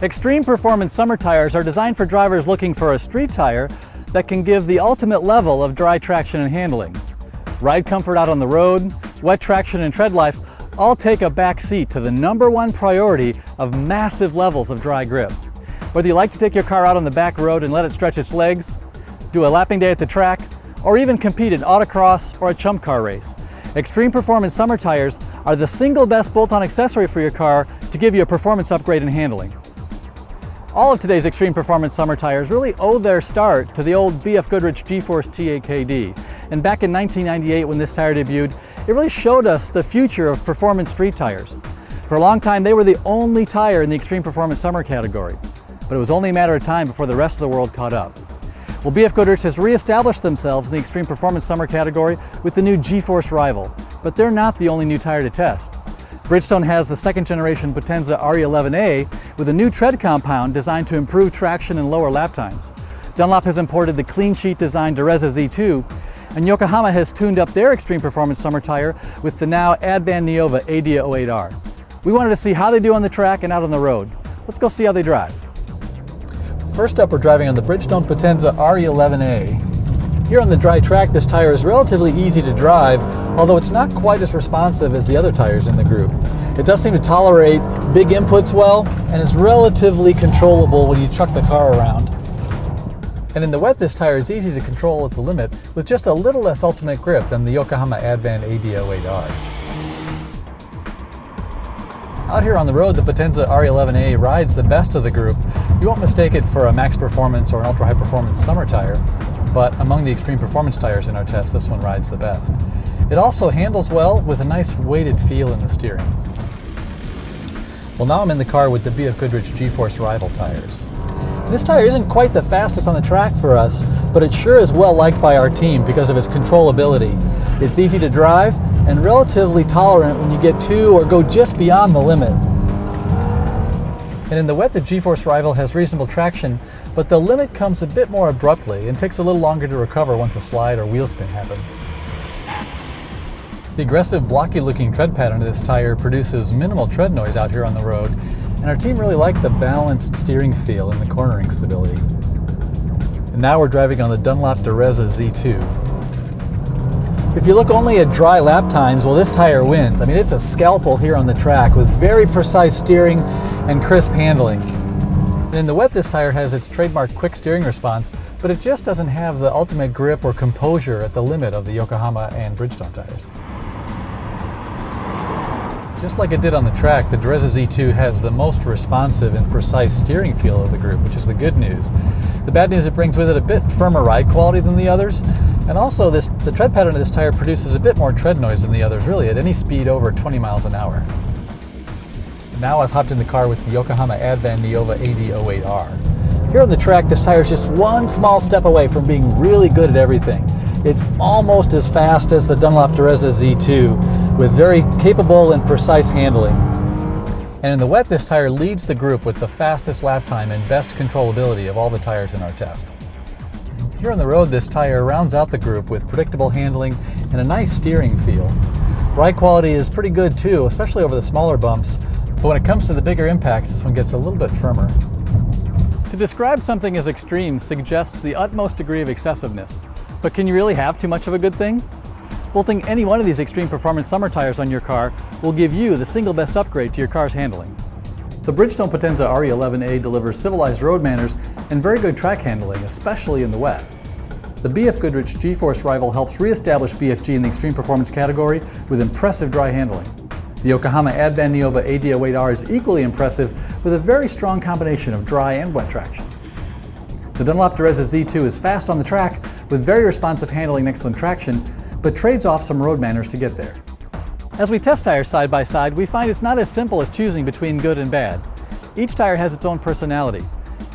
Extreme performance summer tires are designed for drivers looking for a street tire that can give the ultimate level of dry traction and handling. Ride comfort out on the road, wet traction and tread life all take a back seat to the #1 priority of massive levels of dry grip. Whether you like to take your car out on the back road and let it stretch its legs, do a lapping day at the track, or even compete in autocross or a chump car race, Extreme Performance Summer Tires are the single best bolt-on accessory for your car to give you a performance upgrade in handling. All of today's Extreme Performance Summer Tires really owe their start to the old BFGoodrich G-Force Eti Kei-Di. And back in 1998 when this tire debuted, it really showed us the future of performance street tires. For a long time they were the only tire in the Extreme Performance Summer category, but it was only a matter of time before the rest of the world caught up. Well, BFGoodrich has re-established themselves in the Extreme Performance Summer category with the new G-Force rival, but they're not the only new tire to test. Bridgestone has the second generation Potenza RE-11A with a new tread compound designed to improve traction and lower lap times. Dunlop has imported the clean sheet designed Direzza ZII, and Yokohama has tuned up their Extreme Performance Summer tire with the now Advan Neova AD08R. We wanted to see how they do on the track and out on the road. Let's go see how they drive. First up, we're driving on the Bridgestone Potenza RE-11A. Here on the dry track, this tire is relatively easy to drive, although it's not quite as responsive as the other tires in the group. It does seem to tolerate big inputs well, and is relatively controllable when you chuck the car around. And in the wet, this tire is easy to control at the limit, with just a little less ultimate grip than the Yokohama Advan AD08R. Out here on the road, the Potenza RE-11A rides the best of the group. You won't mistake it for a max performance or an ultra high performance summer tire, but among the extreme performance tires in our test, this one rides the best. It also handles well with a nice weighted feel in the steering. Well, now I'm in the car with the BFGoodrich G-Force Rival tires. This tire isn't quite the fastest on the track for us, but it sure is well liked by our team because of its controllability. It's easy to drive and relatively tolerant when you get to or go just beyond the limit. And in the wet, the G-Force Rival has reasonable traction, but the limit comes a bit more abruptly and takes a little longer to recover once a slide or wheel spin happens. The aggressive, blocky-looking tread pattern of this tire produces minimal tread noise out here on the road, and our team really liked the balanced steering feel and the cornering stability. And now we're driving on the Dunlop Direzza ZII. If you look only at dry lap times, well, this tire wins. I mean, it's a scalpel here on the track with very precise steering and crisp handling. And in the wet, this tire has its trademark quick steering response, but it just doesn't have the ultimate grip or composure at the limit of the Yokohama and Bridgestone tires. Just like it did on the track, the Direzza ZII has the most responsive and precise steering feel of the group, which is the good news. The bad news, it brings with it a bit firmer ride quality than the others, and also the tread pattern of this tire produces a bit more tread noise than the others, really at any speed over 20 miles an hour. Now I've hopped in the car with the Yokohama Advan Neova AD08R. Here on the track, this tire is just one small step away from being really good at everything. It's almost as fast as the Dunlop Direzza ZII, with very capable and precise handling. And in the wet, this tire leads the group with the fastest lap time and best controllability of all the tires in our test. Here on the road, this tire rounds out the group with predictable handling and a nice steering feel. Ride quality is pretty good too, especially over the smaller bumps, but when it comes to the bigger impacts, this one gets a little bit firmer. To describe something as extreme suggests the utmost degree of excessiveness, but can you really have too much of a good thing? Bolting any one of these extreme performance summer tires on your car will give you the single best upgrade to your car's handling. The Bridgestone Potenza RE-11A delivers civilized road manners and very good track handling, especially in the wet. The BFGoodrich G-Force Rival helps re-establish BFG in the extreme performance category with impressive dry handling. The Yokohama Advan Neova AD08R is equally impressive with a very strong combination of dry and wet traction. The Dunlop Direzza ZII is fast on the track with very responsive handling and excellent traction, but trades off some road manners to get there. As we test tires side by side, we find it's not as simple as choosing between good and bad. Each tire has its own personality.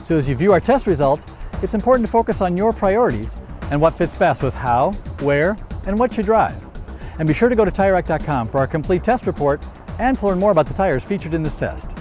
So as you view our test results, it's important to focus on your priorities and what fits best with how, where, and what you drive. And be sure to go to TireRack.com for our complete test report and to learn more about the tires featured in this test.